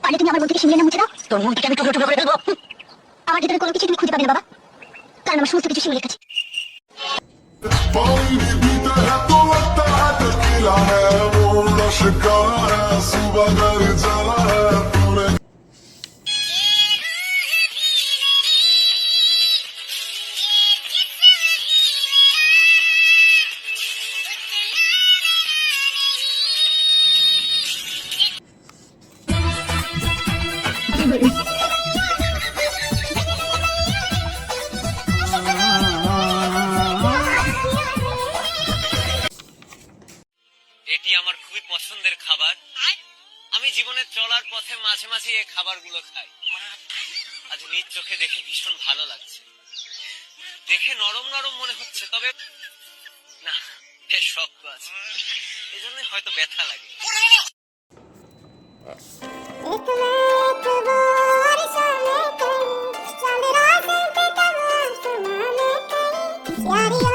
পারলে তুমি আমার মন থেকে শিমলে না মুছে দাও। তোর মন থেকে আমি টুকরো টুকরো করে ফেলবো। আমার ভিতরে কোনো কিছু তুমি খুঁজে পাবে না বাবা, কারণ আমার সমস্ত কিছু শিমলের কাছে। এটি আমার খুবই পছন্দের খাবার। আমি জীবনে চলার পথে মাঝে মাঝে এই খাবারগুলো খাই। আজ নিজ চোখে দেখে ভীষণ ভালো লাগছে। দেখে নরম নরম মনে হচ্ছে, তবে না, বেশ শক্ত আছে, এজন্য হয়তো ব্যথা লাগে। यारी